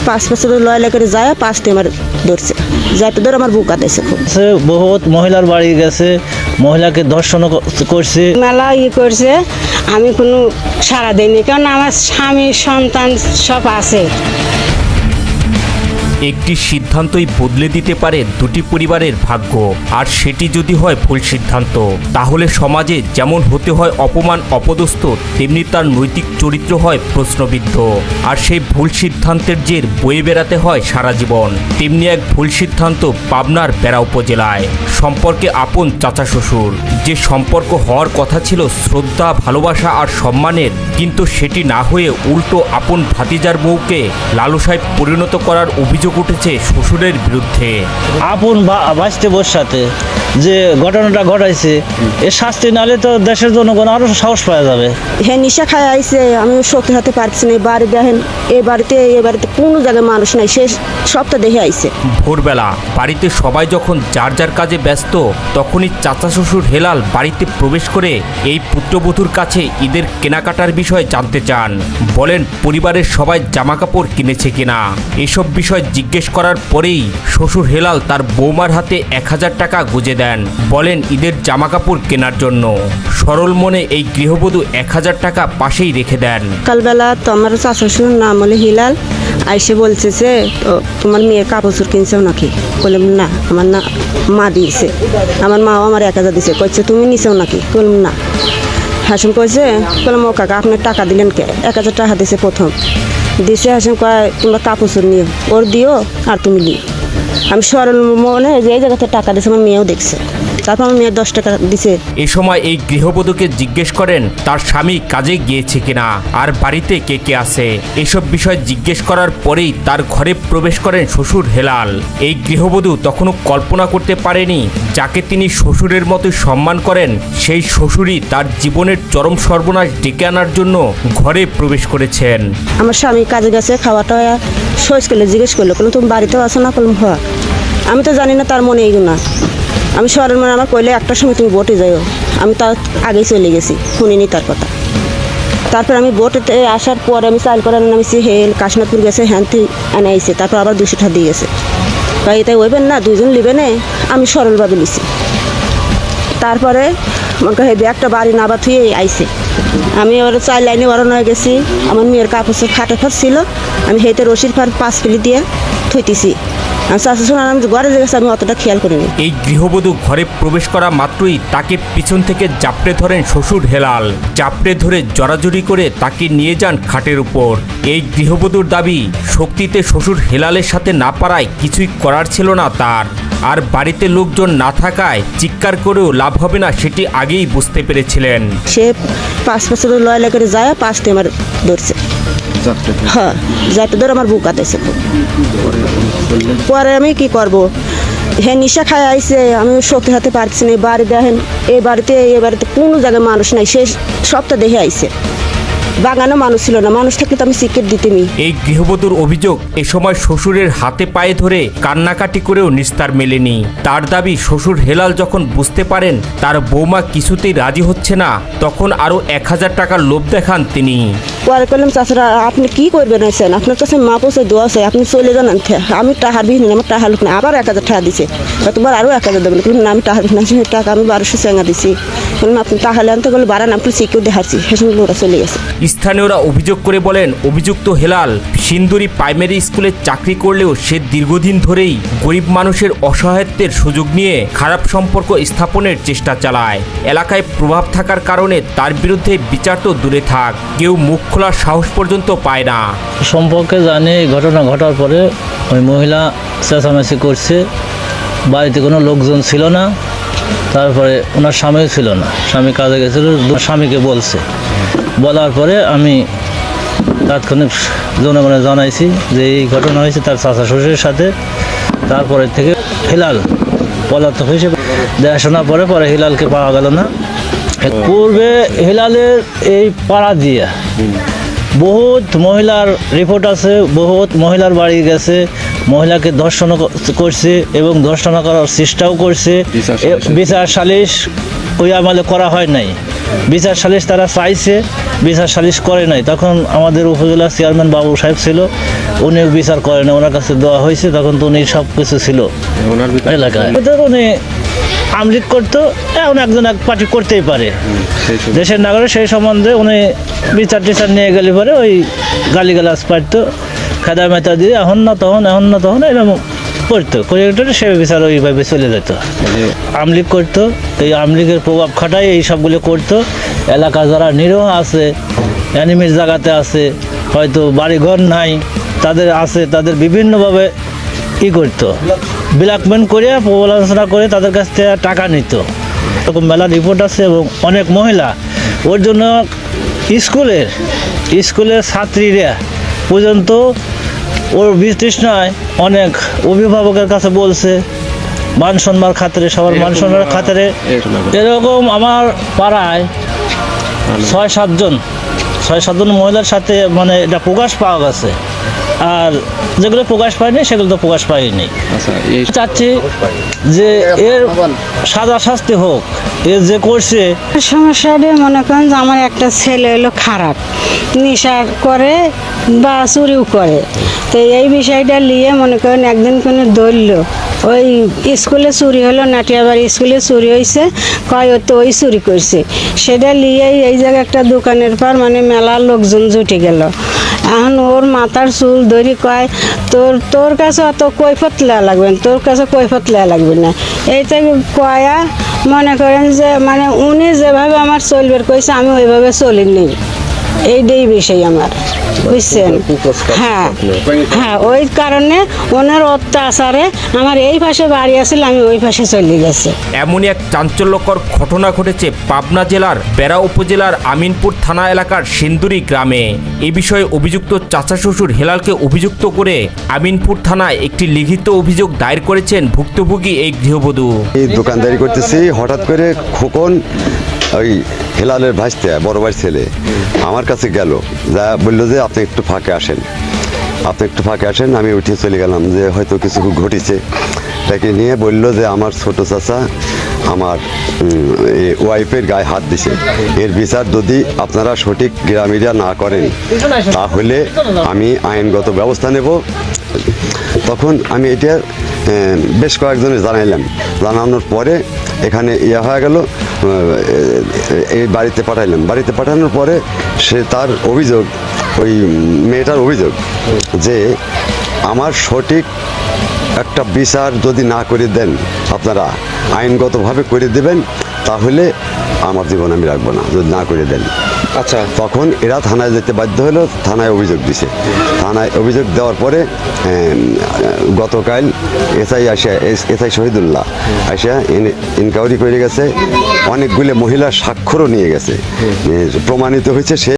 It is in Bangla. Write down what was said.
5 বছর লয়লা করে যায় 5টি আমার ধরছে, যাতে ধরে আমার বুক কাটাইছে খুব। বহুত মহিলার বাড়ি গেছে, মহিলাকে ধর্ষণ করছে, মেলা করছে। আমি কোনো সাড়া দিইনি, কারণ আমার স্বামী সন্তান সব আছে। একটি সিদ্ধান্তই বদলে দিতে পারে দুটি পরিবারের ভাগ্য, আর সেটি যদি হয় ভুল সিদ্ধান্ত, তাহলে সমাজে যেমন হতে হয় অপমান অপদস্থ, তেমনি তার নৈতিক চরিত্র হয় প্রশ্নবিদ্ধ। আর সেই ভুল সিদ্ধান্তের জের বয়ে বেড়াতে হয় সারা জীবন। তেমনি এক ভুল সিদ্ধান্ত পাবনার বেড়া উপজেলায়। সম্পর্কে আপন চাচা শ্বশুর, যে সম্পর্ক হওয়ার কথা ছিল শ্রদ্ধা, ভালোবাসা আর সম্মানের, কিন্তু সেটি না হয়ে উল্টো আপন ভাতিজার বউকে লালসায় পরিণত করার অভিযোগ উঠেছে শ্বশুরের বিরুদ্ধে। আপন ভাসতে বোর সাথে যে ঘটনাটা ঘটাইছে, এর শাস্তি নালে তো দেশের জনগণ আরো সাহস পাওয়া যাবে। হ্যাঁ, নিশা খায় আইছে, আমি শক্তি হাতে পারছি না। বাড়ি দেখেন, এ বাড়িতে কোনো জায়গায় মানুষ নাই, সে সবটা দেখে আইছে। ভোরবেলা বাড়িতে সবাই যখন যার যার কাজে ব্যস্ত, তখনই চাচা শ্বশুর হেলাল বাড়িতে প্রবেশ করে এই পুত্রবধূর কাছে ঈদের কেনাকাটার বিষয়ে জানতে চান। বলেন পরিবারের সবাই জামাকাপড় কিনেছে কিনা। এসব বিষয় জিজ্ঞেস করার পরেই শ্বশুর হেলাল তার বৌমার হাতে 1000 টাকা গুঁজে দেন। বলেন ঈদের জামাকাপড় কেনার জন্য। সরল মনে এই গৃহবধূ 1000 টাকা পাশেই রেখে দেন। কালবেলা তো আমার চাচা শ্বশুর নাম হলো হিলাল, আইসে বলছে যে তোমার মেয়ের কাপড় কিনছেও নাকি? বললাম না, আমার না মা দিয়েছে, আমার মাও আমার 1000 দিয়েছে। কইছে তুমি নিছেও নাকি? বললাম না। হাসিম কইছে, বললাম ও কাকা আপনার টাকা দিলেন কে? 1000 টাকা দিয়েছে প্রথম দিছে। হাসিম কয় তোমরা কাপড় নিও, ওর দিও আর তুমি লিও। আমি সরল মনে যে এই জায়গাতে টাকা দিয়েছে, আমার মেয়েও দেখছে। তারপর আমার মেয়ের 10 টাকা দিছে। এ সময় এই গৃহবধূকে জিজ্ঞেস করেন তার স্বামী কাজে গিয়েছে কিনা, আর বাড়িতে কে কে আছে। এসব বিষয় জিজ্ঞেস করার পরেই তার ঘরে প্রবেশ করেন শ্বশুর হেলাল। এই গৃহবধূ তখনও কল্পনা করতে পারেনি যাকে তিনি শ্বশুরের মতো সম্মান করেন, সেই শ্বশুরই তার জীবনের চরম সর্বনাশ ডেকে আনার জন্য ঘরে প্রবেশ করেছেন। আমার স্বামী কাজে গেছে, খাওয়াটা সহজ করলে জিজ্ঞেস করলো, বললাম তুমি বাড়িতেও আসো না? বললাম হ্যাঁ। আমি তো জানি না তার মনে এইগুলো না। আমি সরের মনে আমার কইলে একটার সময় তুমি বোটে যাইও, আমি তার আগেই চলে গেছি, শুনিনি তার কথা। তারপর আমি বোটেতে আসার পরে আমি চাল করে নামিছি, হেল কাশনাথপুর গেছে, হ্যান্তি এনে আইছে। তারপর আবার 200 টাকা দিয়ে গেছে। ভাই এটাই ওইবেন না, দুইজন লিবে নে, আমি সরলভাবে লিছি। তারপরে আমাকে হেবি একটা বাড়ি নাবা থুয়ে আইছে। আমি ওর 4 লাইনে ওরানো হয়ে গেছি। আমার মেয়ের কাপড় খাটে ফাট ছিল, আমি হেতে রশির ফার 5 ফেলি দিয়ে থইতেছি। আমি চাষা শোনা আমি ঘরে যে গেছে, আমি অতটা খেয়াল করিনি। এই গৃহবধূ ঘরে প্রবেশ করা মাত্রই তাকে পিছন থেকে জাপটে ধরেন শ্বশুর হেলাল। জাপটে ধরে জড়াজড়ি করে তাকে নিয়ে যান খাটের উপর। এই গৃহবধূর দাবি, শক্তিতে শ্বশুর হেলালের সাথে না পারায় কিছুই করার ছিল না তার। আর বাড়িতে লোকজন না থাকায় চিৎকার করেও লাভ হবে না সেটি আগেই বুঝতে পেরেছিলেন। সে 5 বছর লয়লা করে যায় 5টি আমার ধরছে। হ্যাঁ, যাতে ধরে আমার বুক কাটাইছে খুব। পরে আমি কি করব? হ্যাঁ, নিশা খায় আইছে, আমি শক্তি হাতে পারছি না। বাড়ি দেখেন, এই বাড়িতে কোনো জায়গায় মানুষ নাই, সে সবটা দেখে আইছে। বাগানো মানুষ ছিল না, মানুষ থাকলে তো আমি সিক্রেট দিতেনি। এই গৃহবধূর অভিযোগ, এ সময় শ্বশুরের হাতে পায়ে ধরে কান্নাকাটি করেও নিস্তার মেলেনি। তার দাবি, শ্বশুর হেলাল যখন বুঝতে পারেন তার বৌমা কিছুতেই রাজি হচ্ছে না, তখন আরও 1000 টাকার লোভ দেখান তিনি। পরে করলাম চাষারা আপনি কি করবেন আছেন, আপনার কাছে মা পৌঁছে দোয়া আছে, আপনি চলে যান। আমি টাহার বিহীন, আমার টাহার লোক না। আবার 1000 টাকা দিছে, তোমার আরও 1000 দেবেন। না, আমি টাহার বিহীন, সেই টাকা আমি 1200 চেঙ্গা দিছি। বললাম আপনি টাকা আনতে গেলে বাড়ান, আপনি সিকিউর দেখাচ্ছি। সেসব ওরা চলে গেছে। স্থানীয়রা অভিযোগ করে বলেন, অভিযুক্ত হেলাল সিন্দুরি প্রাইমারি স্কুলে চাকরি করলেও সে দীর্ঘদিন ধরেই গরিব মানুষের অসহায়ত্বের সুযোগ নিয়ে খারাপ সম্পর্ক স্থাপনের চেষ্টা চালায়। এলাকায় প্রভাব থাকার কারণে তার বিরুদ্ধে বিচার তো দূরে থাক, কেউ মুখ খোলার সাহস পর্যন্ত পায় না। সম্পর্কে জানি ঘটনা ঘটার পরে ওই মহিলা চেঁচামেচি করছে, বাড়িতে কোনো লোকজন ছিল না। তারপরে ওনার স্বামীও ছিল না, স্বামী কাজে গেছিল, স্বামীকে বলছে। বলার পরে আমি তাৎক্ষণিক জনগণে জানাইছি যে এই ঘটনা হয়েছে তার চাচা শ্বশুরের সাথে। তারপরে থেকে হিলাল পলাতক হয়েছে। দেখাশোনার পরে হিলালকে পাওয়া গেল না। পূর্বে হিলালের এই পাড়া দিয়ে বহুত মহিলার রিপোর্ট আছে, বহুত মহিলার বাড়ি গেছে, মহিলাকে ধর্ষণ করছে এবং ধর্ষণ করার চেষ্টাও করছে। বিচার সালিশ ওই আমলে করা হয় নাই। বিচার সালিশ তারা চাইছে, বিচার সালিশ করে নাই। তখন আমাদের উপজেলা চেয়ারম্যান বাবু সাহেব ছিল, উনি বিচার করেন না, ওনার কাছে দেওয়া হয়েছে, তখন তো উনি সব কিছু ছিল এলাকায়। উনি আমলিক করতো, এখন একজন এক পার্টি করতেই পারে দেশের নাগরিক, সেই সম্বন্ধে উনি বিচার টিচার নিয়ে গেলে পরে ওই গালিগালাজ পারতো, খেদা মেতা দিয়ে এখন না তখন এরকম করতো, করে সে বিচার ওইভাবে চলে যেত। আমলিক করতো, এই আমলিকের প্রভাব খাটাই এই সবগুলো করতো। এলাকা যারা নিরীহ আছে, অ্যানিমির জায়গাতে আছে, হয়তো বাড়িঘর নাই, তাদের আছে, তাদের বিভিন্নভাবে করতো, ব্ল্যাকমেল করে প্রবঞ্চনা করে তাদের কাছ থেকে টাকা নিত। এরকম মেলা রিপোর্ট আছে। এবং অনেক মহিলা ওর জন্য স্কুলের ছাত্রীরা পর্যন্ত ওর বিতৃষ্ণায় অনেক অভিভাবকের কাছে বলছে, মান সম্মান খাতিরে, সবার মান সম্মানের খাতিরে। এরকম আমার পাড়ায় 6-7 জন মহিলার সাথে মানে এটা প্রকাশ পাওয়া গেছে। আর যেগুলো প্রকাশ পায়নি সেগুলো তো প্রকাশ পায়নি। চাচ্ছি যে এর সাজা শাস্তি হোক, এর যে করছে। সমস্যাটা মনে করেন যে আমার একটা ছেলে হলো খারাপ, নেশা করে বা চুরিও করে। তো এই বিষয়টা নিয়ে মনে করেন একদিন কোনো ধরল, ওই স্কুলে চুরি হলো, নাটিয়াবাড়ি স্কুলে চুরি হয়েছে, কয় ও তো ওই চুরি করছে। সেটা নিয়েই এই জায়গায় একটা দোকানের পর মানে মেলার লোকজন জুটে গেল। এখন ওর মাথার চুল ধরি কয়, তোর কাছে অত কৈফত লেয়া লাগবে না, তোর কাছে কৈফত লেয়া লাগবে না। এইটা কয়া মনে করেন যে মানে উনি যেভাবে আমার চলবার কইছে আমি ওইভাবে চলিনি, এইটাই বিষয় আমার, বুঝছেন? হ্যাঁ, ওই কারণে ওনার অত্যাচারে আমার এই পাশে বাড়ি আসলে আমি ওই পাশে চলে গেছি। এমনই এক চাঞ্চল্যকর ঘটনা ঘটেছে পাবনা জেলার বেড়া উপজেলার আমিনপুর থানা এলাকার সিন্দুরি গ্রামে। এ বিষয়ে অভিযুক্ত চাচা শ্বশুর হেলালকে অভিযুক্ত করে আমিনপুর থানায় একটি লিখিত অভিযোগ দায়ের করেছেন ভুক্তভোগী এই গৃহবধূ। এই দোকানদারি করতেছি, হঠাৎ করে খোকন ওই হেলালের ভাইস্তে বড় ভাইয়ের ছেলে আমার কাছে গেল, যা বললো যে আপনি একটু ফাঁকে আসেন। আমি উঠে চলে গেলাম যে হয়তো কিছু ঘটেছে। তাকে নিয়ে বললো যে আমার ছোট চাচা আমার ওয়াইফের গায়ে হাত দিছে, এর বিচার যদি আপনারা সঠিক গ্রামীরা না করেন তাহলে আমি আইনগত ব্যবস্থা নেব। তখন আমি এটা বেশ কয়েকজনের জানানোর পরে এখানে হয়ে গেল, এই বাড়িতে পাঠানোর পরে সে তার অভিযোগ, ওই মেয়েটার অভিযোগ যে আমার সঠিক একটা বিচার যদি না করে দেন, আপনারা আইনগতভাবে করে দেবেন, তাহলে আমার জীবন আমি রাখবো না যদি না করে দেন। আচ্ছা, তখন এরা থানায় যেতে বাধ্য হলো, থানায় অভিযোগ দিছে। থানায় অভিযোগ দেওয়ার পরে গতকাল এসআই শহীদুল্লাহ আসা ইনকোয়ারি করে গেছে, অনেকগুলো মহিলার স্বাক্ষরও নিয়ে গেছে, প্রমাণিত হয়েছে সে